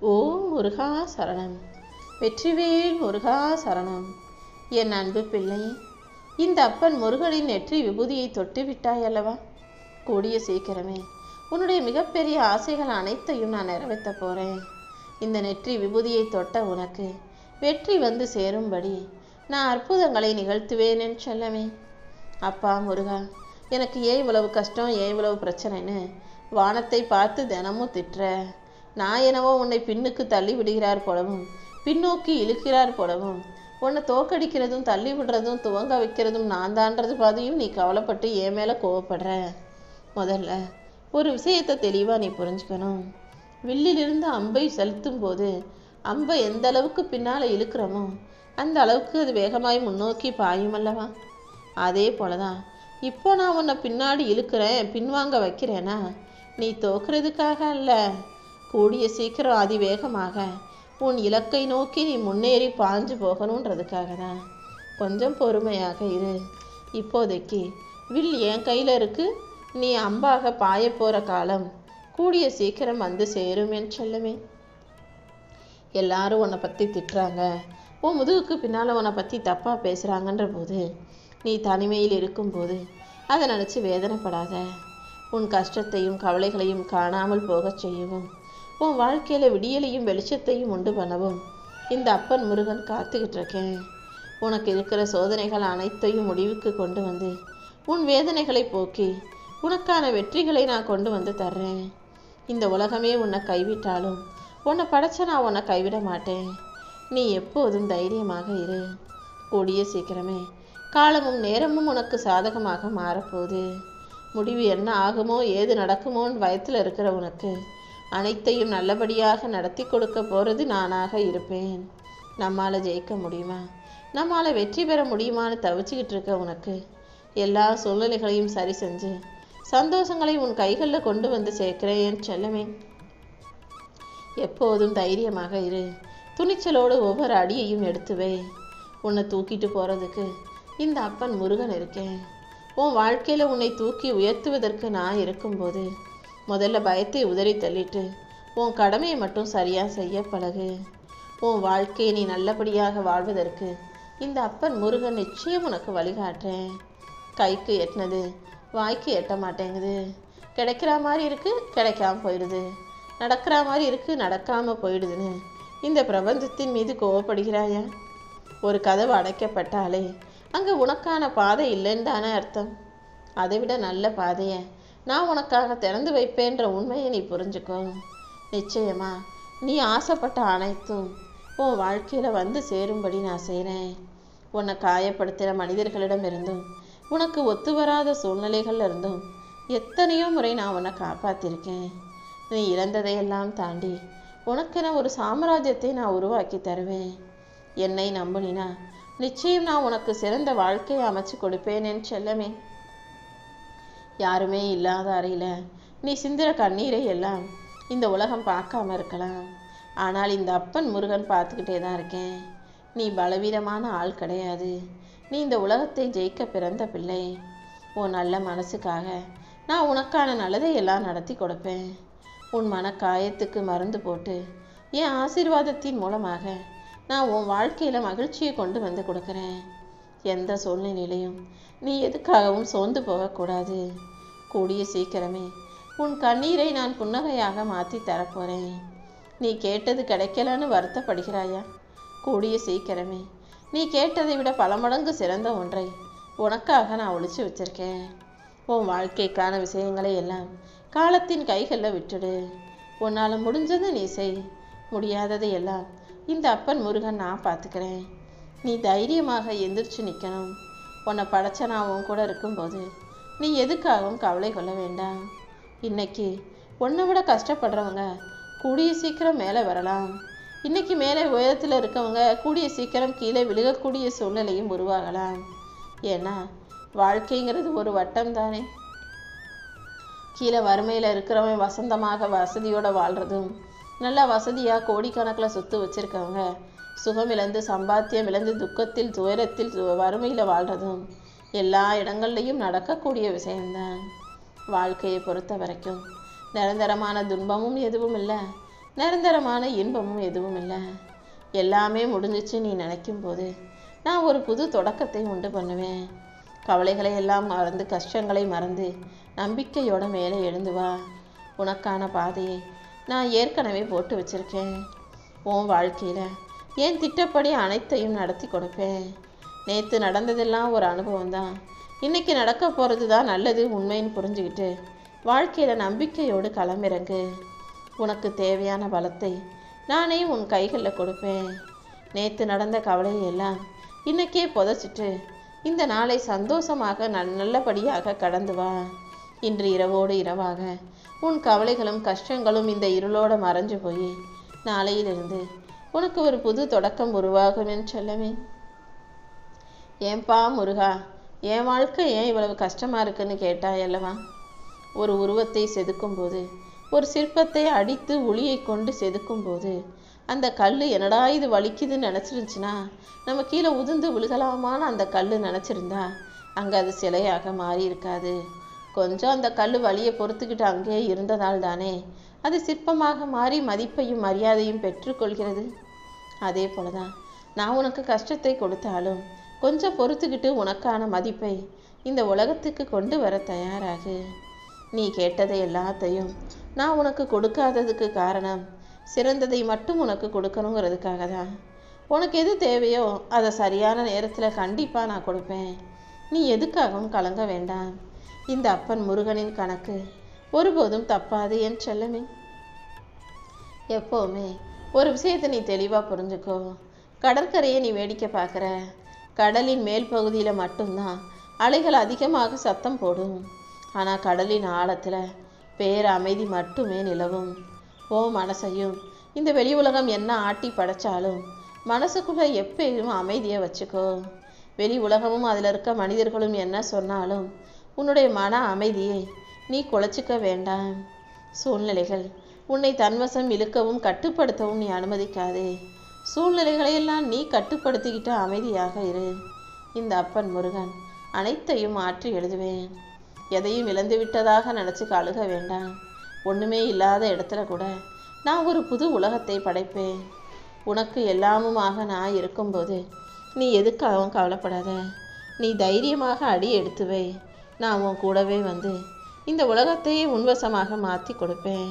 ஓம் முருகா சரணம். வெற்றிவேல் முருகா சரணம். என் அன்பு பிள்ளை, இந்த அப்பன் முருகனின் நெற்றி விபூதியை தொட்டு விட்டாய் அல்லவா? கூடிய சீக்கிரமே உன்னுடைய மிகப்பெரிய ஆசைகள் அனைத்தையும் நான் நிறைவேற்ற போகிறேன். இந்த நெற்றி விபூதியை தொட்ட உனக்கு வெற்றி வந்து சேரும்படி நான் அற்புதங்களை நிகழ்த்துவேன் என்று சொல்லவே. அப்பா முருகா, எனக்கு ஏன் இவ்வளவு கஷ்டம், ஏன் இவ்வளவு பிரச்சனைன்னு வானத்தை பார்த்து தினமும் திட்டுற. நான் என்னவோ உன்னை பின்னுக்கு தள்ளி விடுகிறார் போலவும் பின்னோக்கி இழுக்கிறார் போலவும் உன்னை தோக்கடிக்கிறதும் தள்ளி விடுறதும் துவங்க வைக்கிறதும் நான் தான்றது பாதையும் நீ கவலைப்பட்டு என் மேலே கோவப்படுற. முதல்ல ஒரு விஷயத்தை தெளிவாக நீ புரிஞ்சுக்கணும். வில்லிலிருந்து அம்பை செலுத்தும் போது அம்பை எந்த அளவுக்கு பின்னால் இழுக்கிறோமோ அந்த அளவுக்கு அது வேகமாய் முன்னோக்கி பாயும் அல்லவா? அதே போலதான் இப்போ நான் உன்னை பின்னாடி இழுக்கிறேன், பின்வாங்க வைக்கிறேன்னா நீ தோக்குறதுக்காக அல்ல, கூடிய சீக்கிரம் அதிவேகமாக உன் இலக்கை நோக்கி நீ முன்னேறி பாஞ்சு போகணுன்றதுக்காக தான். கொஞ்சம் பொறுமையாக இரு. இப்போதைக்கு வில் என் கையில் இருக்கு. நீ அம்பாக பாய போகிற காலம் கூடிய சீக்கிரம் வந்து சேரும் என்று சொல்லவே. எல்லாரும் உன்னை பற்றி திட்டுறாங்க, உன் முதுகுக்கு பின்னால் உன்னை பற்றி தப்பாக பேசுகிறாங்கன்ற போது நீ தனிமையில் இருக்கும்போது அதை நினச்சி வேதனைப்படாத. உன் கஷ்டத்தையும் கவலைகளையும் காணாமல் போகச் செய்யவும் உன் வாழ்க்கையில் விடியலையும் வெளிச்சத்தையும் உண்டு பண்ணவும் இந்த அப்பன் முருகன் காத்துக்கிட்டு இருக்கேன். உனக்கு இருக்கிற சோதனைகள் அனைத்தையும் முடிவுக்கு கொண்டு வந்து உன் வேதனைகளை போக்கி உனக்கான வெற்றிகளை நான் கொண்டு வந்து தர்றேன். இந்த உலகமே உன்னை கைவிட்டாலும் உன்னை படைச்ச நான் உன்னை கைவிட மாட்டேன். நீ எப்போதும் தைரியமாக இரு. கூடிய சீக்கிரமே காலமும் நேரமும் உனக்கு சாதகமாக மாறப்போகுது. முடிவு என்ன ஆகுமோ ஏது நடக்குமோன்னு பயத்தில் இருக்கிற உனக்கு அனைத்தையும் நல்லபடியாக நடத்தி கொடுக்க போகிறது நானாக இருப்பேன். நம்மால் ஜெயிக்க முடியுமா, நம்மால் வெற்றி பெற முடியுமான்னு தவிச்சுக்கிட்டு இருக்க உனக்கு எல்லா சூழ்நிலைகளையும் சரி செஞ்சு சந்தோஷங்களை உன் கைகளில் கொண்டு வந்து சேர்க்கிறேன் செல்லமே. எப்போதும் தைரியமாக இரு. துணிச்சலோடு ஒவ்வொரு அடியையும் எடுத்துவே. உன்னை தூக்கிட்டு போகிறதுக்கு இந்த அப்பன் முருகன் இருக்கேன். உன் வாழ்க்கையில் உன்னை தூக்கி உயர்த்துவதற்கு நான் இருக்கும்போது முதல்ல பயத்தை உதறி தள்ளிட்டு உன் கடமையை மட்டும் சரியாக செய்ய பழகு. உன் வாழ்க்கையை நீ நல்லபடியாக வாழ்வதற்கு இந்த அப்பன் முருகன் நிச்சயம் உனக்கு வழிகாட்டுறேன். கைக்கு எட்டினது வாய்க்கு எட்ட மாட்டேங்குது. கிடைக்கிற மாதிரி இருக்குது, கிடைக்காம போயிடுது. நடக்கிற மாதிரி இருக்குது, நடக்காமல் போயிடுதுன்னு இந்த பிரபஞ்சத்தின் மீது கோவப்படுகிறாயா? ஒரு கதவு அடைக்கப்பட்டாலே அங்கே உனக்கான பாதை இல்லைன்னு தானே அர்த்தம். அதை விட நல்ல பாதையை நான் உனக்காக திறந்து வைப்பேன்ற உண்மையை நீ புரிஞ்சுக்கோ. நிச்சயமா நீ ஆசைப்பட்ட அனைத்தும் உன் வாழ்க்கையில் வந்து சேரும்படி நான் செய்கிறேன். உன்னை காயப்படுத்துகிற மனிதர்களிடமிருந்தும் உனக்கு ஒத்து வராத சூழ்நிலைகள் இருந்தும் எத்தனையோ முறை நான் உன்னை காப்பாற்றிருக்கேன். நீ இழந்ததையெல்லாம் தாண்டி உனக்கென ஒரு சாம்ராஜ்யத்தை நான் உருவாக்கி தருவேன். என்னை நம்பினா நிச்சயம் நான் உனக்கு சிறந்த வாழ்க்கையை அமைச்சு கொடுப்பேனேன்னு செல்லமே. யாருமே இல்லாத அறையில் நீ சிந்திர கண்ணீரை எல்லாம் இந்த உலகம் பார்க்காம இருக்கலாம். ஆனால் இந்த அப்பன் முருகன் பார்த்துக்கிட்டே தான் இருக்கேன். நீ பலவீனமான ஆள் கிடையாது. நீ இந்த உலகத்தை ஜெயிக்க பிறந்த பிள்ளை. உன் நல்ல மனசுக்காக நான் உனக்கான நல்லதை எல்லாம் நடத்தி கொடுப்பேன். உன் மனக்காயத்துக்கு மருந்து போட்டு என் ஆசீர்வாதத்தின் மூலமாக நான் உன் வாழ்க்கையில் மகிழ்ச்சியை கொண்டு வந்து கொடுக்குறேன். எந்த சூழ்நிலையிலையும் நீ எதுக்காகவும் சோர்ந்து போகக்கூடாது. கூடிய சீக்கிரமே உன் கண்ணீரை நான் புன்னகையாக மாற்றி தரப்போகிறேன். நீ கேட்டது கிடைக்கலன்னு வருத்தப்படுகிறாயா? கூடிய சீக்கிரமே நீ கேட்டதை விட பல மடங்கு சிறந்த ஒன்றை உனக்காக நான் ஒளிச்சு வச்சிருக்கேன். உன் வாழ்க்கைக்கான விஷயங்களை எல்லாம் காலத்தின் கைகளில் விட்டுடு. உன்னால் முடிஞ்சதை நீ செய், முடியாததை எல்லாம் இந்த அப்பன் முருகன் நான் பார்த்துக்கிறேன். நீ தைரியமாக எந்திரிச்சு நிற்கணும். உன்னை படைச்ச நான் உன் கூட இருக்கும்போது நீ எதுக்காகவும் கவலை கொள்ள வேண்டாம். இன்னைக்கு உன்னை விட கஷ்டப்படுறவங்க கூடிய சீக்கிரம் மேலே வரலாம். இன்னைக்கு மேலே உயரத்தில் இருக்கவங்க கூடிய சீக்கிரம் கீழே விழுகக்கூடிய சூழ்நிலையும் உருவாகலாம். ஏன்னா வாழ்க்கைங்கிறது ஒரு வட்டம் தானே. கீழே வறுமையில் இருக்கிறவன் வசந்தமாக வசதியோடு வாழ்கிறதும், நல்லா வசதியாக கோடிக்கணக்கில் சொத்து வச்சுருக்கவங்க சுகம் இழந்து சம்பாத்தியம் இழந்து துக்கத்தில் துயரத்தில் வறுமையில் வாழ்கிறதும் எல்லா இடங்கள்லையும் நடக்கக்கூடிய விஷயம்தான். வாழ்க்கையை பொறுத்த வரைக்கும் நிரந்தரமான துன்பமும் எதுவும் இல்லை, நிரந்தரமான இன்பமும் எதுவும் இல்லை. எல்லாமே முடிஞ்சிச்சு நீ நினைக்கும் போது நான் ஒரு புது தொடக்கத்தை உண்டு பண்ணுவேன். கவலைகளை எல்லாம் மறந்து, கஷ்டங்களை மறந்து நம்பிக்கையோட மேலே எழுந்து வா. உனக்கான பாதையை நான் ஏற்கனவே போட்டு வச்சிருக்கேன். உன் வாழ்க்கையில் என் திட்டப்படி அனைத்தையும் நடத்தி கொடுப்பேன். நேற்று நடந்ததெல்லாம் ஒரு அனுபவம் தான். இன்னைக்கு நடக்க போகிறது தான் நல்லது உண்மைன்னு புரிஞ்சுக்கிட்டு வாழ்க்கையில் நம்பிக்கையோடு களமிறங்கு. உனக்கு தேவையான பலத்தை நானே உன் கைகளில் கொடுப்பேன். நேற்று நடந்த கவலையை எல்லாம் இன்னைக்கே புதைச்சிட்டு இந்த நாளை சந்தோஷமாக நல்லபடியாக கடந்து வா. இன்று இரவோடு இரவாக உன் கவலைகளும் கஷ்டங்களும் இந்த இருளோடு மறைஞ்சு போய் நாளையிலிருந்து உனக்கு ஒரு புது தொடக்கம் உருவாகும் என்று சொல்லவே. ஏன்பா முருகா, என் வாழ்க்கை ஏன் இவ்வளவு கஷ்டமாக இருக்குன்னு கேட்டாயல்லவா? ஒரு உருவத்தை செதுக்கும் போது, ஒரு சிற்பத்தை அடித்து ஒளியை கொண்டு செதுக்கும் போது அந்த கல் என்னடா இது வலிக்குதுன்னு நினச்சிருந்துச்சுன்னா நம்ம கீழே உதிர்ந்து விழுகலாமான்னு அந்த கல் நினச்சிருந்தா அங்கே அது சிலையாக மாறி இருக்காது. கொஞ்சம் அந்த கல் வலியை பொறுத்துக்கிட்டு அங்கேயே இருந்ததால் தானே அது சிற்பமாக மாறி மதிப்பையும் மரியாதையும் பெற்றுக்கொள்கிறது. அதே போல தான் நான் உனக்கு கஷ்டத்தை கொடுத்தாலும் கொஞ்சம் பொறுத்துக்கிட்டு உனக்கான மதிப்பை இந்த உலகத்துக்கு கொண்டு வர தயாராகு. நீ கேட்டதை எல்லாத்தையும் நான் உனக்கு கொடுக்காததுக்கு காரணம் சிறந்ததை மட்டும் உனக்கு கொடுக்கணுங்கிறதுக்காக தான். உனக்கு எது தேவையோ அதை சரியான நேரத்தில் கண்டிப்பாக நான் கொடுப்பேன். நீ எதுக்காகவும் கலங்க வேண்டாம். இந்த அப்பன் முருகனின் கணக்கு ஒருபோதும் தப்பாது என் செல்லமே. எப்போவுமே ஒரு விஷயத்தை நீ தெளிவாக புரிஞ்சுக்கோ. கடற்கரையை நீ வேடிக்கை பார்க்குற. கடலின் மேல் பகுதியில் மட்டும்தான் அலைகள் அதிகமாக சத்தம் போடும். ஆனால் கடலின் ஆழத்தில் பேர் அமைதி மட்டுமே நிலவும். ஓ மனசையும் இந்த வெளி உலகம் என்ன ஆட்டி படைச்சாலும் மனசுக்குள்ளே எப்பயும் அமைதியை வச்சுக்கோ. வெளி உலகமும் அதில் இருக்க மனிதர்களும் என்ன சொன்னாலும் உன்னுடைய மன அமைதியை நீ குலைச்சிக்க வேண்டாம். சூழ்நிலைகள் உன்னை தன்வசம் இழுக்கவும் கட்டுப்படுத்தவும் நீ அனுமதிக்காதே. சூழ்நிலைகளையெல்லாம் நீ கட்டுப்படுத்திக்கிட்டு அமைதியாக இரு. இந்த அப்பன் முருகன் அனைத்தையும் மாற்றி எழுதுவேன். எதையும் இழந்து விட்டதாக நினச்சி அழுக வேண்டாம். ஒன்றுமே இல்லாத இடத்துல கூட நான் ஒரு புது உலகத்தை படைப்பேன். உனக்கு எல்லாமுமாக நான் இருக்கும்போது நீ எதுக்காகவும் கவலைப்படாத. நீ தைரியமாக அடி எடுத்து வை. நான் உன் கூடவே வந்து இந்த உலகத்தையே உன்வசமாக மாற்றி கொடுப்பேன்.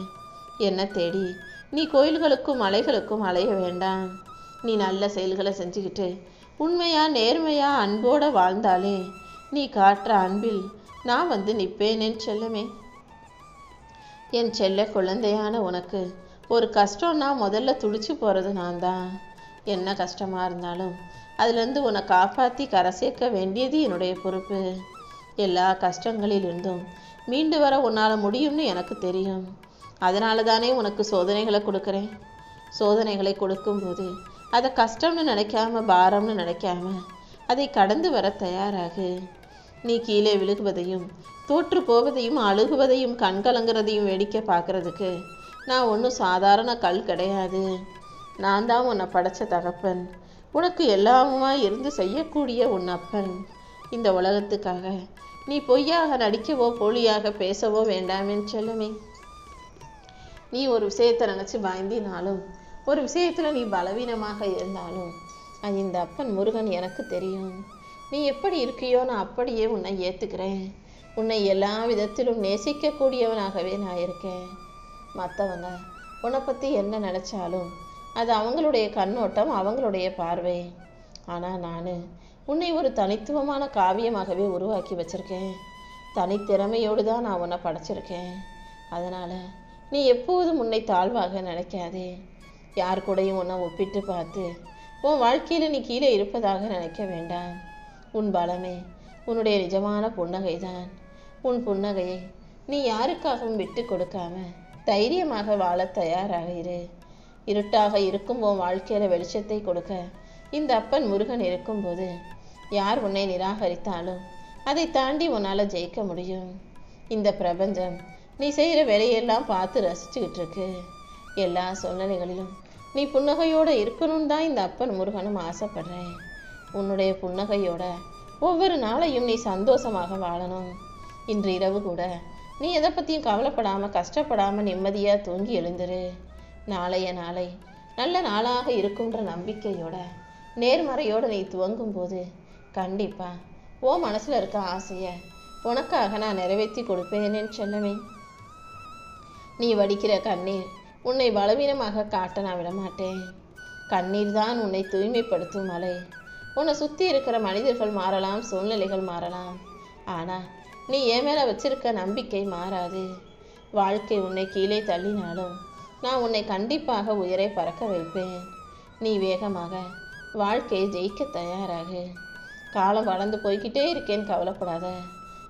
என்ன தேடி நீ கோயில்களுக்கும் மலைகளுக்கும் அலைய வேண்டாம். நீ நல்ல செயல்களை செஞ்சுக்கிட்டு உண்மையா நேர்மையா அன்போடு வாழ்ந்தாலே நீ காட்டுற அன்பில் நான் வந்து நிற்பேன் என் செல்லமே. என் செல்ல குழந்தையான உனக்கு ஒரு கஷ்டம்னா முதல்ல துடிச்சு போகிறது நான் தான். என்ன கஷ்டமாக இருந்தாலும் அதுலேருந்து உன்னை காப்பாற்றி கரை சேர்க்க வேண்டியது என்னுடைய பொறுப்பு. எல்லா கஷ்டங்களிலிருந்தும் மீண்டு வர உன்னால் முடியும்னு எனக்கு தெரியும். அதனால தானே உனக்கு சோதனைகளை கொடுக்குறேன். சோதனைகளை கொடுக்கும்போது அதை கஷ்டம்னு நினைக்காம பாரம்னு நினைக்காம அதை கடந்து வர தயாராகு. நீ கீழே விழுகுவதையும் தோற்று போவதையும் அழுகுவதையும் கண்கலங்கிறதையும் வேடிக்கை பார்க்குறதுக்கு நான் ஒன்றும் சாதாரண கல் கிடையாது. நான் தான் உன்னை படைச்ச தகப்பன். உனக்கு எல்லாமுமா இருந்து செய்யக்கூடிய உன் அப்பன். இந்த உலகத்துக்காக நீ பொய்யாக நடிக்கவோ போலியாக பேசவோ வேண்டாமே செல்லமே. நீ ஒரு விஷயத்தை நினச்சி பயந்தினாலும் ஒரு விஷயத்தில் நீ பலவீனமாக இருந்தாலும் இந்த அப்பன் முருகன் எனக்கு தெரியும். நீ எப்படி இருக்கியோ நான் அப்படியே உன்னை ஏற்றுக்கிறேன். உன்னை எல்லா விதத்திலும் நேசிக்கக்கூடியவனாகவே நான் இருக்கேன். மற்றவங்க உன்னை பற்றி என்ன நினச்சாலும் அது அவங்களுடைய கண்ணோட்டம், அவங்களுடைய பார்வை. ஆனால் நான் உன்னை ஒரு தனித்துவமான காவியமாகவே உருவாக்கி வச்சுருக்கேன். தனித்திறமையோடு தான் நான் உன்னை படைச்சிருக்கேன். அதனால் நீ எப்போதும் உன்னை தாழ்வாக நினைக்காதே. யார் கூடயும் உன்னை ஒப்பிட்டு பார்த்து உன் வாழ்க்கையில் நீ கீழே இருப்பதாக நினைக்க வேண்டாம். உன் பலமே உன்னுடைய நிஜமான புன்னகை தான். உன் புன்னகையை நீ யாருக்காகவும் விட்டு கொடுக்காம தைரியமாக வாழ தயாராக இரு. இருட்டாக இருக்கும் உன் வாழ்க்கையில் வெளிச்சத்தை கொடுக்க இந்த அப்பன் முருகன் இருக்கும்போது யார் உன்னை நிராகரித்தாலும் அதை தாண்டி உன்னால் ஜெயிக்க முடியும். இந்த பிரபஞ்சம் நீ செய்கிற வேலையெல்லாம் பார்த்து ரசிச்சுக்கிட்டு இருக்கு. எல்லா சூழ்நிலைகளிலும் நீ புன்னகையோடு இருக்கணும்னு தான் இந்த அப்பன் முருகனும் ஆசைப்படுறேன். உன்னுடைய புன்னகையோட ஒவ்வொரு நாளையும் நீ சந்தோஷமாக வாழணும். இன்று இரவு கூட நீ எதை பற்றியும் கவலைப்படாமல் கஷ்டப்படாமல் நிம்மதியாக தூங்கி எழுந்துரு. நாளைய நாளை நல்ல நாளாக இருக்குன்ற நம்பிக்கையோட நேர்மறையோட நீ துவங்கும் போது கண்டிப்பா ஓ மனசுல இருக்க ஆசைய உனக்காக நான் நிறைவேற்றி கொடுப்பேன்னு செல்லமே. நீ வடிக்கிற கண்ணீர் உன்னை பலவீனமாக காட்ட நான் விடமாட்டேன். கண்ணீர் தான் உன்னை தூய்மைப்படுத்தும் மலை. உன்னை சுற்றி இருக்கிற மனிதர்கள் மாறலாம், சூழ்நிலைகள் மாறலாம், ஆனால் நீ என் மேலே வச்சிருக்க நம்பிக்கை மாறாது. வாழ்க்கை உன்னை கீழே தள்ளினாலும் நான் உன்னை கண்டிப்பாக உயரே பறக்க வைப்பேன். நீ வேகமாக வாழ்க்கையை ஜெயிக்க தயாராகு. காலம் வளர்ந்து போய்கிட்டே இருக்கேன்னு கவலைப்படாத.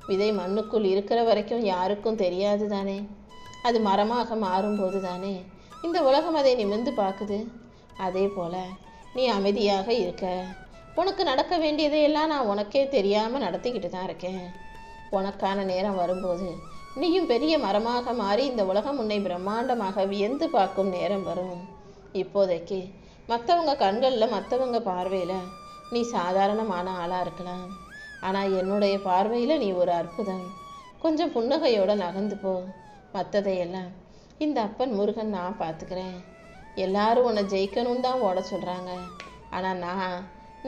விதை மண்ணுக்குள் இருக்கிற வரைக்கும் யாருக்கும் தெரியாது தானே. அது மரமாக மாறும்போது தானே இந்த உலகம் அதை நிமிர்ந்து பார்க்குது. அதே போல் நீ அமைதியாக இருக்க. உனக்கு நடக்க வேண்டியதையெல்லாம் நான் உனக்கே தெரியாமல் நடத்திக்கிட்டு தான் இருக்கேன். உனக்கான நேரம் வரும்போது நீயும் பெரிய மரமாக மாறி இந்த உலகம் உன்னை பிரம்மாண்டமாக வியந்து பார்க்கும் நேரம் வரும். இப்போதைக்கு மற்றவங்க கண்களில், மற்றவங்க பார்வையில் நீ சாதாரணமான ஆளாக இருக்கலாம். ஆனால் என்னுடைய பார்வையில் நீ ஒரு அற்புதம். கொஞ்சம் புன்னகையோடு நகர்ந்து போ. மற்றதையெல்லாம் இந்த அப்பன் முருகன் நான் பார்த்துக்கிறேன். எல்லாரும் உன்னை ஜெயிக்கணும்னு தான் ஓட சொல்கிறாங்க. ஆனால் நான்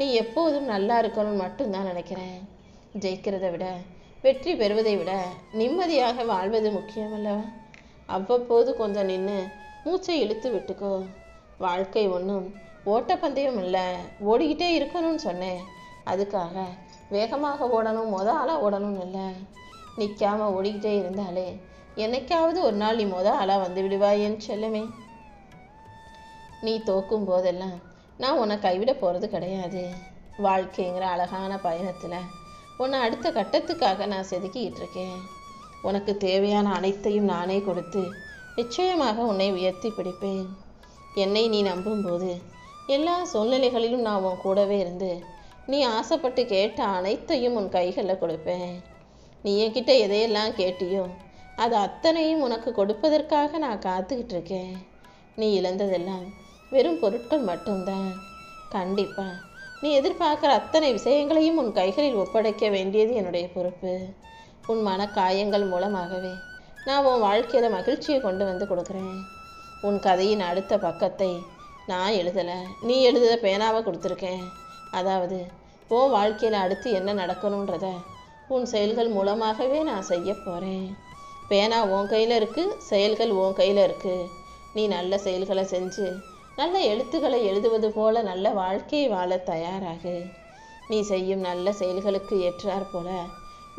நீ எப்போதும் நல்லா இருக்கணும்னு மட்டும்தான் நினைக்கிறேன். ஜெயிக்கிறத விட, வெற்றி பெறுவதை விட நிம்மதியாக வாழ்வது முக்கியமல்லவா? அவ்வப்போது கொஞ்சம் நின்று மூச்சை இழுத்து விட்டுக்கோ. வாழ்க்கை ஒன்றும் ஓட்டப்பந்தயம் இல்லை, ஓடிக்கிட்டே இருக்கணும்னு சொன்னேன். அதுக்காக வேகமாக ஓடணும், ஆளாக ஓடணும்னு இல்லை. நிற்காமல் ஓடிக்கிட்டே இருந்தாலே என்னைக்காவது ஒரு நாள் நீ ஆளாக வந்து விடுவாயேன்னு செல்லமே. நீ தோக்கும் போதெல்லாம் நான் உன்னை கைவிட போகிறது கிடையாது. வாழ்க்கைங்கிற அழகான பயணத்தில் உன்னை அடுத்த கட்டத்துக்காக நான் செதுக்கிக்கிட்டு இருக்கேன். உனக்கு தேவையான அனைத்தையும் நானே கொடுத்து நிச்சயமாக உன்னை உயர்த்தி பிடிப்பேன். என்னை நீ நம்பும்போது எல்லா சூழ்நிலைகளிலும் நான் உன் கூடவே இருந்து நீ ஆசைப்பட்டு கேட்ட அனைத்தையும் உன் கைகளில் கொடுப்பேன். நீ என்கிட்ட எதையெல்லாம் கேட்டியோ அது அத்தனையும் உனக்கு கொடுப்பதற்காக நான் காத்துக்கிட்டு இருக்கேன். நீ இழந்ததெல்லாம் வெறும் பொருட்கள் மட்டும்தான். கண்டிப்பாக நீ எதிர்பார்க்குற அத்தனை விஷயங்களையும் உன் கைகளில் ஒப்படைக்க வேண்டியது என்னுடைய பொறுப்பு. உன் மன காயங்கள் மூலமாகவே நான் உன் வாழ்க்கையில் மகிழ்ச்சியை கொண்டு வந்து கொடுக்குறேன். உன் கதையின் அடுத்த பக்கத்தை நான் எழுதலை, நீ எழுதுகிற பேனாவை கொடுத்துருக்கேன். அதாவது உன் வாழ்க்கையில் அடுத்து என்ன நடக்கணுன்றத உன் செயல்கள் மூலமாகவே நான் செய்ய போகிறேன். பேனா உன் கையில் இருக்குது, செயல்கள் உன் கையில் இருக்குது. நீ நல்ல செயல்களை செஞ்சு நல்ல எழுத்துக்களை எழுதுவது போல நல்ல வாழ்க்கையை வாழ தயாராகு. நீ செய்யும் நல்ல செயல்களுக்கு ஏற்றாற் போல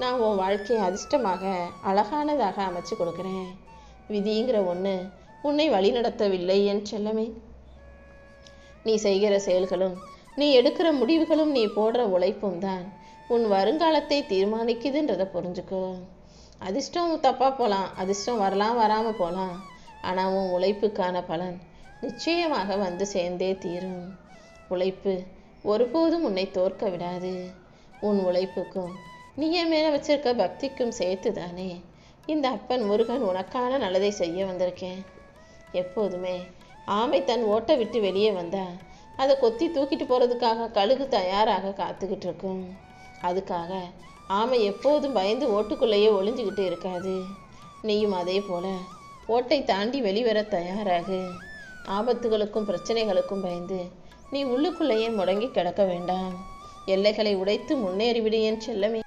நான் உன் வாழ்க்கையை அதிர்ஷ்டமாக அழகானதாக அமைச்சு கொடுக்குறேன். விதிங்கிற ஒன்று உன்னை வழிநடத்தவில்லை என் செல்லமே. நீ செய்கிற செயல்களும், நீ எடுக்கிற முடிவுகளும், நீ போடுற உழைப்பும் தான் உன் வருங்காலத்தை தீர்மானிக்குதுன்றதை புரிஞ்சுக்கோ. அதிர்ஷ்டம் தப்பாக போகலாம், அதிர்ஷ்டம் வரலாம், வராமல் போகலாம். ஆனால் உன் உழைப்புக்கான பலன் நிச்சயமாக வந்து சேர்ந்தே தீரும். உழைப்பு ஒருபோதும் உன்னை தோற்க விடாது. உன் உழைப்புக்கும் நீ என் மேலே வச்சிருக்க பக்திக்கும் சேர்த்து தானே இந்த அப்பன் முருகன் உனக்கான நல்லதை செய்ய வந்திருக்கேன். எப்போதுமே ஆமை தன் ஓட்டை விட்டு வெளியே வந்தா அதை கொத்தி தூக்கிட்டு போகிறதுக்காக கழுகு தயாராக காத்துக்கிட்டு இருக்கும். அதுக்காக ஆமை எப்போதும் பயந்து ஓட்டுக்குள்ளேயே ஒளிஞ்சுக்கிட்டு இருக்காது. நீயும் அதே போல ஓட்டை தாண்டி வெளிவர தயாராகு. ஆபத்துகளுக்கும் பிரச்சனைகளுக்கும் பயந்து நீ உள்ளுக்குள்ளேயே முடங்கி கிடக்க வேண்டாம். எல்லைகளை உடைத்து முன்னேறிவிடு என் செல்லமே.